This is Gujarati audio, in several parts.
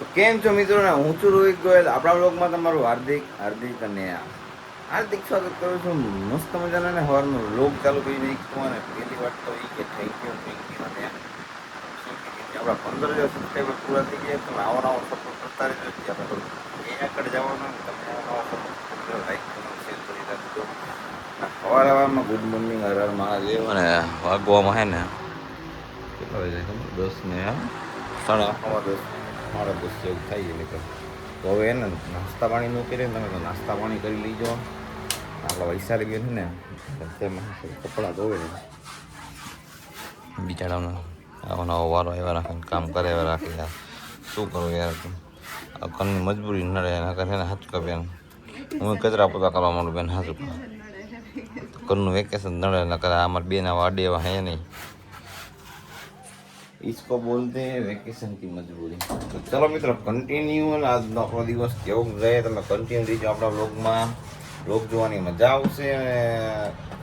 તો કેમ છો મિત્રો ને હું છું રોહિત ગોયલ આપણા બ્લોગમાં તમારું હાર્દિક અને હાર્દિક સ્વાગત કરું છું મસ્ત મજાના ને સવારનો બ્લોગ ચાલુ કરી નાખ્યો અને પહેલી વાત તો એ કે થેન્ક યુ અને આપણા 15,000 સબસ્ક્રાઈબર પૂરા થઈ ગયા તમે આવો નવો સપોર્ટ કરતા રહેજો આપણે થોડું એ આગળ જવાનું તમે આવો નવો સપોર્ટ કરજો લાઈક કરો શેર કરી રાખજો સવારમાં ગુડ મોર્નિંગ હર હર મહાદેવ અને વાગવામાં હે ને કેટલા વાગે ખબર 10 ને 10:30 10 જેવું થઈ ગયું મિત્રો તો હવે એને નાસ્તા પાણી ન કરીએ તમે તો નાસ્તા પાણી કરી લીજો આપણા વૈશાલી બેન છે ને તેમાં કપડાં ધોવે ને બિચારાનો આવો નવો વારો એવા રાખે કામ કરે એવા રાખે યાર શું કરું યાર ઘરની મજબૂરી ન રહે એના કરે ને હાચુકા બેન હું કચરા પોતા કરવા માંડું બેન હાચુકા ઘરનું વેકેશન નડે એના કરે અમારે બેન આવા આડે એવા હે નહીં इसको बोलते हैं वेकेशन की मजबूरी तो चलो મિત્રો કન્ટિન્યુ અને આજનો આપણો દિવસ કેવો રહે તમે કન્ટિન્યુ રહીજો આપણા બ્લોગમાં બ્લોગ જોવાની મજા આવશે અને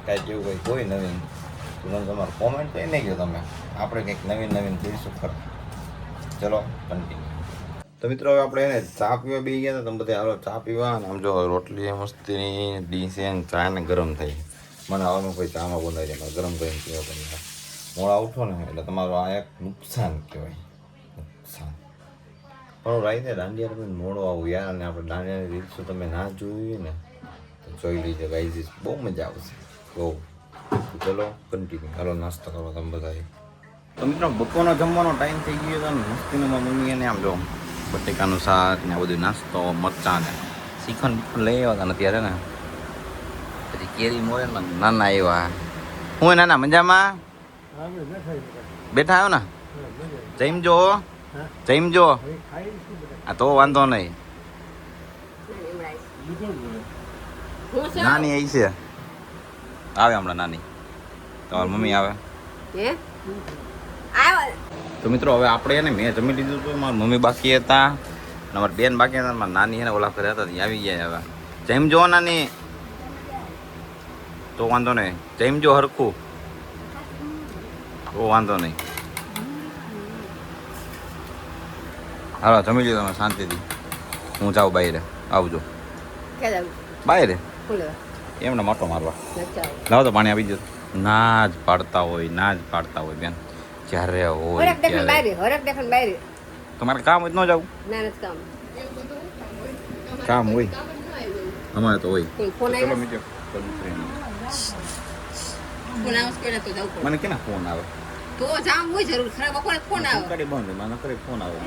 કાંઈ જેવું કંઈ કોઈ નવીન તું તમારું કોમેન્ટ કરી નાખજો તમે આપણે કંઈક નવીન જોઈશું ખરું ચલો કન્ટિન્યુ તો મિત્રો હવે આપણે એને ચા પીવા બી ગયા હતા તમે બધા હાલો ચા પીવા અને આમ જો રોટલી મસ્તીની ડીશ અને ચા ને ગરમ થઈ મને આવવાનું કોઈ ચામાં બોલાવી જાય ગરમ કરીને પીવા પડે મોડા ઉઠો ને એટલે તમારું આ એક નુકસાન કહેવાય નુકસાન પણ રાતે દાંડિયા રમીને મોડો આવું યાર અને આપણે દાંડિયાની રીલ્સો તમે ના જોઈ ને તો જોઈ લીધે ગાઈઝ બહુ મજા આવશે બહુ ચલો કન્ટિન્યુ ચાલો નાસ્તો કરો તમે બધા તો મિત્રો બપોરનો જમવાનો ટાઈમ થઈ ગયો હતો ને મસ્તીમાં મમ્મી એને આમ જો બટેકાનું શાક ને આ બધું નાસ્તો મરચાં ને શ્રીખંડ લઈ આવ્યા હતા ને ત્યારે ને પછી કેરી મોરે ને નાના આવ્યા હું નાના મજામાં બેઠા આવ્યો ને જઈમજો આ તો વાંધો નહીં નાની આવી છે આવે હમણાં નાની તમારી મમ્મી આવે તો મિત્રો હવે આપણે એને મેં જમી લીધું હતું મારી મમ્મી બાકી હતા અમારી બેન બાકી હતા મારી નાની એને ઓલા ઘરે હતા આવી ગયા હવે જઈમજો નાની તો વાંધો નહીં જઈમજો હરખું ઓ વાંધો નહીં હાલો જમી લીધો તમે શાંતિથી હું જાઉં બહાર આવજો બહાર એમને મોટો મારવા લાવો તો પાણી આવી જતું ના જ પાડતા હોય બેન જ્યારે હોય તમારે કામ હોય ન જાવું કામ હોય અમારે તો હોય મને કેના ફોન આવે તો જામ હોય જરૂર ખરા બપોરે ફોન આવે ગાડી બંધ મને કરે ફોન આવે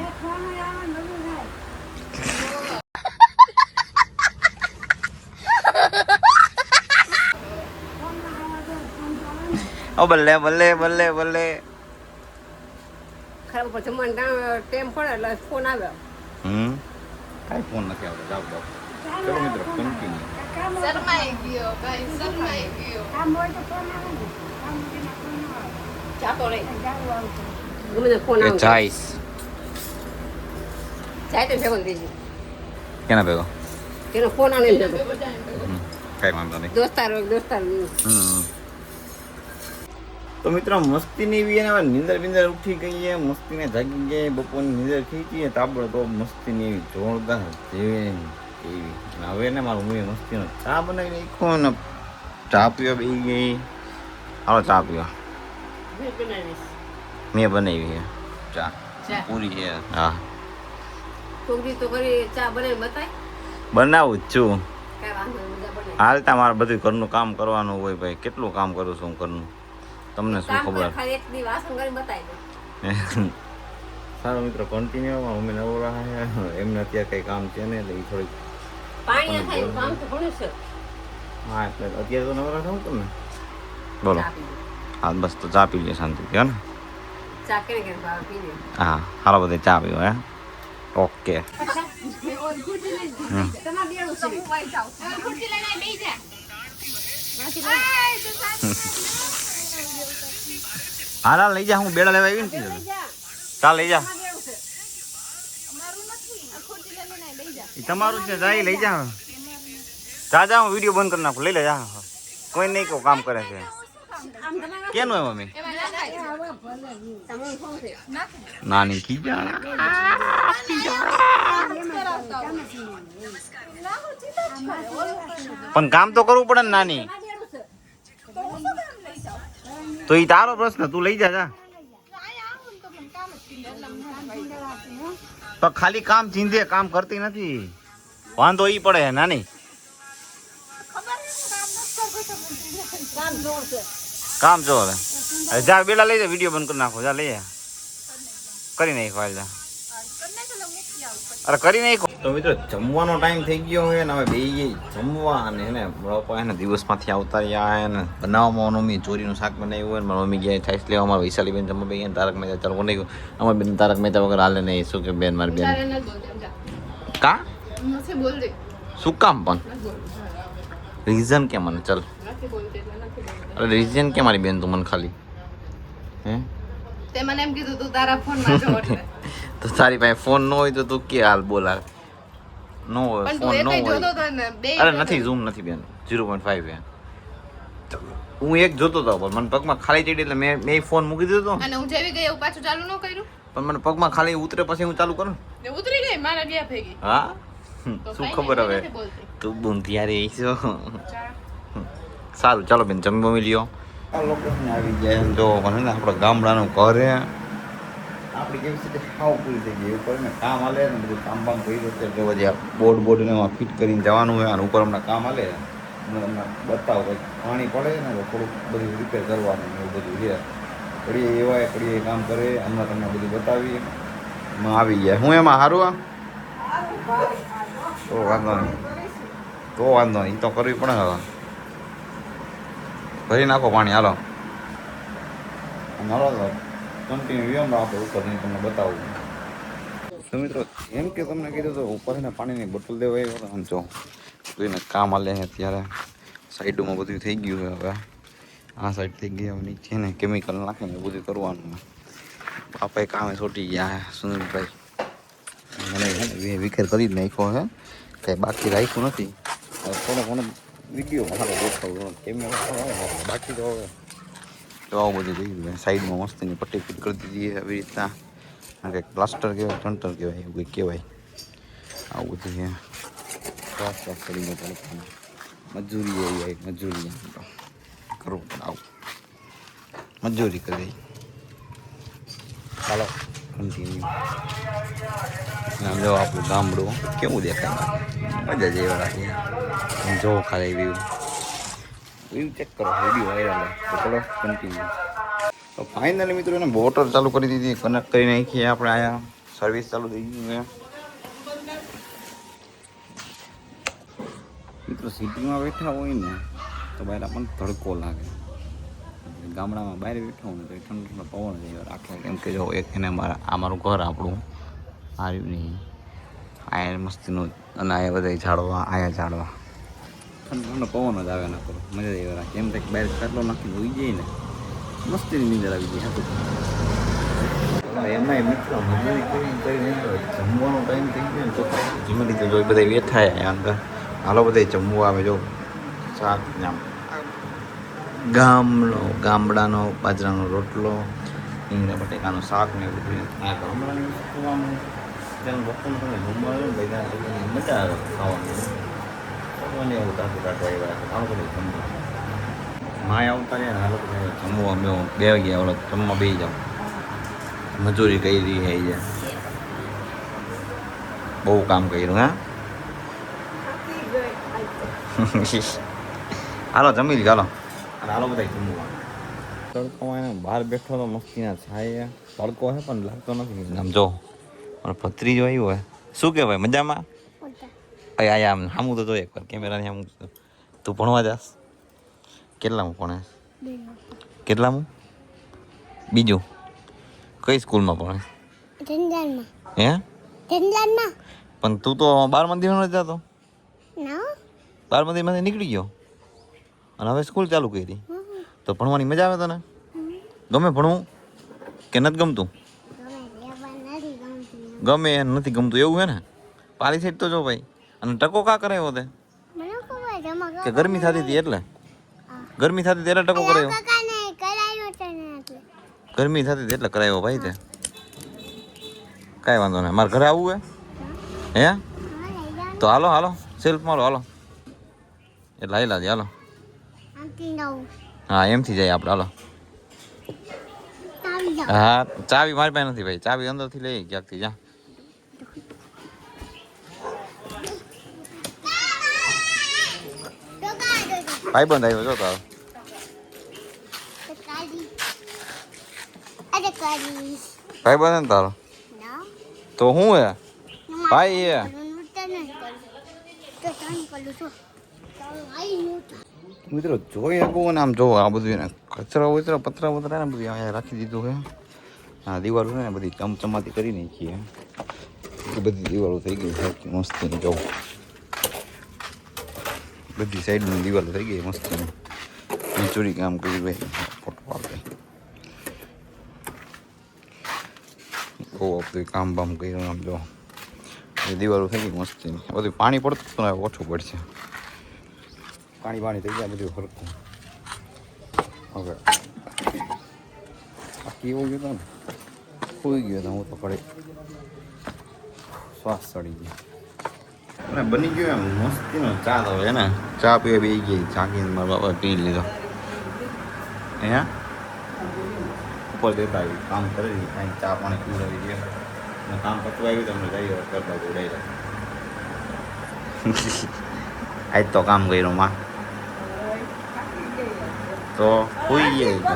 ઓ બલ્લે ખરા બપોર જમવાનું ટાઈમ પડે એટલે ફોન આવે કાંઈ ફોન નથી આવતો જાવ ચલો મિત્રો કન્ટિન્યુ શરમાઈ ગયો ભાઈ શરમાઈ ગયો કામ હોય તો ફોન આવે ચાતો રે ગમે તે ફોન આવે ચાઈસ ચાઈ તો ભેગો દેજી કેના ભેગો તેનો ફોન આવે ને કાંઈ વાંધો નહીં દોસ્તાર તો મિત્રો મસ્તીની એવી એને નીંદર ઉઠી ગઈ મસ્તીને જાગી ગઈ બપોરની નીંદર થઈ ગઈ તાબડતોબ મસ્તીની એવી જોરદાર જેવી એવી હવે ને મારું મમ્મી મસ્તીનો ચા બનાવી નાખ્યો ને ચા પીવા બેસી ગઈ હાલો ચા પીવા મેં બનાવી છે ચા પૂરી છે હા છોકરી તો કરી ચા બનાવી બતાય બનાવું જ છું કાઈ વાંધો નહીં હાલતા મારે બધું ઘરનું કામ કરવાનું હોય ભાઈ કેટલું કામ કરું છું હું ઘરનું તમને શું ખબર ખાલી એક દી વાસણ કરી બતાય દે સારું મિત્રો કન્ટિન્યુ મમ્મી નવો રહે એમને અત્યારે કંઈ કામ છે ને એટલે એ થોડીક પાણી થાય કામ તો ઘણું છે હા એટલે અત્યારે તો નવરા થાવ તમને બોલો હા બસ તો ચા પી લે શાંતિથી હે ને ચા કે પીને હા હાલો બધે ચા પીવો હે ઓકે હાલ લઈ જા હું બેડા લેવા આવી ને ચાલ લઈ જા તમારું છે જાય લઈ જા જા હું વિડીયો બંધ કરી નાખું લઈ લે જા કોઈ નહીં કહું કામ કરે છે કેનું હે મમ્મી નાની ખીજાણા પણ કામ તો કરવું પડે ને નાની. તો ઈ તારો પ્રશ્ન, તું લઈ જા જા. તો ખાલી કામ ચીંધે, કામ કરતી નથી, વાંધો ઈ પડે નાની. કામ જો હવે જા બેલા લઈ જા, વિડીયો બંધ કરી નાખો, જા લઈ જા, કરી નાખો હાલ જા. અરે કરી નાખો. તો મિત્રો જમવાનો ટાઈમ થઈ ગયો હોય ને હવે બે જમવા, અને એને પપ્પા એને દિવસમાંથી આવતા રહ્યા ને બનાવવામાં મમ્મી ચોરીનું શાક બનાવ્યું હોય ને મારી મમ્મી ગયા છાશ લેવા, અમારા વૈશાલી બેન જમવા બેન તારક મહેતા ચાલુ કરી ગયું. અમારી બેન તારક મહેતા વગર હાલે નહીં. શું કે બેન મારી બેન કા શું કામ પણ રીઝન કે મને ચલ, અરે રીઝન કે મારી બેન તું મને ખાલી હે તે મને એમ કીધું તું તારા ફોનમાં જો એટલે. તો તારી પાસે ફોન ન હોય તો તું કે હાલ બોલા નો હોય પણ ફોન તું ન એકઈ હોય. જોતો તો ને બે અરે નથી ઝૂમ નથી બેન 0.5 બેન. હું એક જોતો હતો પણ મને પગમાં ખાલી ચડી એટલે મેં ફોન મૂકી દીધો હતો. અને હું જેવી ગઈ એવું પાછું ચાલુ ન કર્યું પણ મને પગમાં ખાલી ઉતરે પછી હું ચાલુ કરું ને ઉતરી ગઈ મારા ગયા ભેગી. હા તો શું કાંઈ ખબર નહીં, હવે નથી બોલતી. તું બુંધિયારી છો. ચા. સારું ચાલો બેન જમી લ્યો. આ લોકેશન આવી ગયા જો મને ને આપણા ગામડાનું ઘર હે. આપણી કેવી રીતે ખાવ પૂરી થઈ ગઈ ઉપર ને કામ હાલે ને બધું કામ બામ કર્યું છે એટલે પછી બોર્ડ ને એમાં ફિટ કરીને જવાનું હોય અને ઉપર હમણાં કામ હાલે તમને બતાવો કંઈક પાણી પડે ને તો થોડુંક બધું રિપેર કરવાનું ને એવું બધું છે. કડીએ એવા કડીએ કામ કરે હમણાં તમને બધું બતાવીએ. એમાં આવી ગયા હું એમાં સારું તો વાંધો નહીં, તો વાંધો નહીં, તો કરવી પડે હવે. ભરી નાખો પાણી હાલો. હાલો તો કન્ટિન્યુ વ્યમ આપણે ઉપર નહીં તમને બતાવું. તો મિત્રો એમ કે તમને કીધું તો ઉપર એને પાણીની બોટલ દેવાય આમ જો તો એને કામ હાલે છે ત્યારે સાઈડોમાં બધું થઈ ગયું છે. હવે આ સાઈડ થઈ ગઈ, હવે નીચે ને કેમિકલ નાખીને બધું કરવાનું. પાપાએ કામે છોટી ગયા સુનિલભાઈ, મને વિખેર કરી જ નાખ્યો છે, કંઈ બાકી રાખ્યું નથી. થોડો ઘણો વિડીયો સારો દેખાવ કેમેરા બાકી તો હવે તો આવું બધું થઈ ગયું. સાઈડમાં મસ્તીની પટ્ટી ફિટ કરી દીધી આવી રીતના, કંઈક પ્લાસ્ટર કહેવાય ટંટર કહેવાય એવું કંઈક કહેવાય. આવું બધું છે ક્લાસ કરી ગયો તડકામાં. મજૂરી એવી આવી મજૂરી કરવું પડે, આવું મજૂરી કરી. ચાલો કન્ટિન્યુ. આમ જો આપણું ગામડું કેવું દેખાય, મજા જ એવા રાખીએ. જો ખાલી વ્યૂ ચેક કરો, વિડીયો વાયરલ તો ચલો કન્ટિન્યુ. તો ફાઇનલી મિત્રો એને મોટર ચાલુ કરી દીધી, કનેક્ટ કરી નાખીએ આપણે. અહીંયા સર્વિસ ચાલુ થઈ ગઈ છે મિત્રો. સિટીમાં બેઠા હોય ને તો બહાર આપણને તડકો લાગે, ગામડામાં બહાર બેઠા હોય ને તો ઠંડો ઠંડો પવન જ રાખે. કેમ કે જો એક એને આ મારું ઘર આપણું આવ્યું નહીં, અહીંયા મસ્તીનું, અને અહીંયા બધા ઝાડવા, અહીંયા ઝાડવા, ઠંડો ઠંડો પવન જ આવે ના કરો, મજા જ એવા રાખે. એમ થાય કે બહાર ખાટલો નાખીને હોઈ જાય ને મસ્તીની નીંદર આવી જાય. એમાંય મિત્રો મજૂરી કરીને જમવાનો ટાઈમ થઈ ગયો ને તો જમી લીધું. જો બધા બેઠા અંદર, હાલો બધા જમવા આવે. જો શાક આમ ગામડાનો બાજરાનો રોટલો, રીંગણા બટેકાનું શાક ને એવું બધું. આ ગામડાની વસ્તુ આમ તેનું વસ્તુનું તમે જમવા આવે ને બધા મજા આવે ખાવાની. મને એવું તાકું કાઢવા આવ્યા છે ઘણું બધું જમવા. માય આવતા રહ્યા ને આ લોકો જમવા મેં બે ગયા ઓલો જમવા બે જાઓ. મજૂરી કરી રહી છે અહીંયા, બહુ કામ કર્યું. હા હાલો જમી લીધું હાલો. અને હાલો બધા જમવા. તડકોમાં એને બહાર બેઠો તો મસ્તીના છાય તડકો છે પણ લાગતો નથી. આમ જો મારો ભત્રીજો આવ્યો હોય. શું કહેવાય મજામાં? આમ સામું તો જો એકવાર કેમેરાની સામું. તું ભણવા જાસ? કેટલામાં ભણે? કેટલામાં? બીજું? કઈ સ્કૂલમાં ભણે? હે પણ તું તો 12 મંદિરમાં નથી જતો? 12 મંદિરમાંથી નીકળી ગયો અને હવે સ્કૂલ ચાલુ કરી. તો ભણવાની મજા આવે તને? ગમે ભણવું કે નથી ગમતું? ગમે નથી ગમતું એવું હે ને? પાલી સાઈડ તો જો ભાઈ. અને ટકો કા કરાવ્યો તે? કે ગરમી થતી હતી એટલે? ગરમી થતી હતી એટલે ટકો કરાવ્યો? ગરમી થતી હતી એટલે કરાવ્યો ભાઈ તે. કાંઈ વાંધો નહીં, મારે ઘરે આવવું હે? હે તો હાલો હાલો સેલ્ફ મારો હાલો એટલે હાઈલા જ હાલો આંટી નવ હા એમથી જાય આપણે હાલો તાવી જાવ હા ચાવી મારી પાસે નથી ભાઈ ચાવી અંદરથી લઈ ક્યાંકથી જા ભાઈ બંધ આવ્યો જો તારો કાલી અરે કાલી ભાઈ બંધ ને તારો ના તો હું હે ભાઈ એ મિત્રો જોઈ શકું ને આમ જોવો આ બધું એને કચરા વચરા પતરા વતરા ને બધું અહીંયા રાખી દીધું છે હા દિવાલો છે ને બધી ચમચમાતી કરી નાખી એ બધી દિવાલો થઈ ગઈ છે મસ્તીની જો બધી સાઈડની દિવાલો થઈ ગઈ મસ્તીની ચોરી કામ કર્યું ભાઈ ફોટો પાડે બહુ બધું કામ બામ કર્યું આમ જો એ દિવાલો થઈ ગઈ મસ્તીની બધું પાણી પડતું તો ઓછું પડશે પાણી થઈ જાય બધું ફરતું હવે બાકી એવું ગયું ને ખોઈ ગયો હતો હું તો પડે શ્વાસ ચડી ગયો અને બની ગયો એમ મસ્તીનો ચા તો છે ને ચા પીવા બેસી ગઈ ચાકીને મારા બાપા પી લીધો અહીંયા ઉપર દેતા આવી કામ કરી કાંઈ ચા પાણી પીવડાવી દે અને કામ પતવા આવ્યું તમને જઈએ કરતા જોડાઈ આજ તો કામ કર્યું માં તો કોઈ ગયા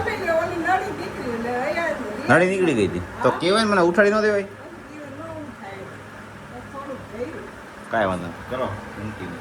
નળી નીકળી ગઈ હતી તો કેવાય મને ઉઠાડી ન દેવાય કાંઈ વાંધો નહીં ચલો મૂકી દે